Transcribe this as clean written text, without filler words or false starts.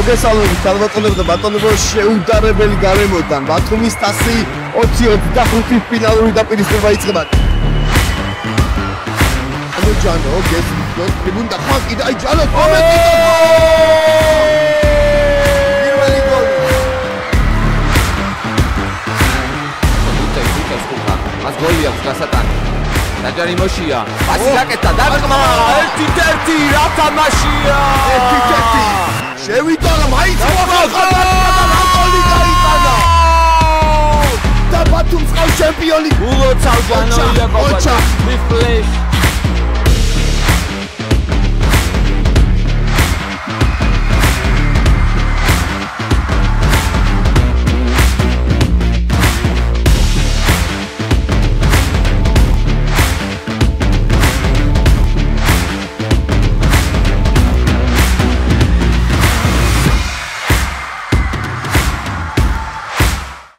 მოგესალმებით ქალბატონებო და ბატონებო, შეუდარებელი გარემოდან ბათუმის 125 ფინალური დაპირისპირება იწყება. ანუ ჯანო, გესმით, ტრიბუნდა ხან კიდე აი ჯანო კომენტი და პირველი გოლი. მას გოლი აქვს გასატანი. დაჯარი მოშია. პასი გაკეთა დაგყმა. 1-1 რა თამაშია. 1-1 შევიტანა მაინც გოლი გაიტანა. და ბათუმს ყავს ჩემპიონი. ულოცავ ჯანო იაკობაძე.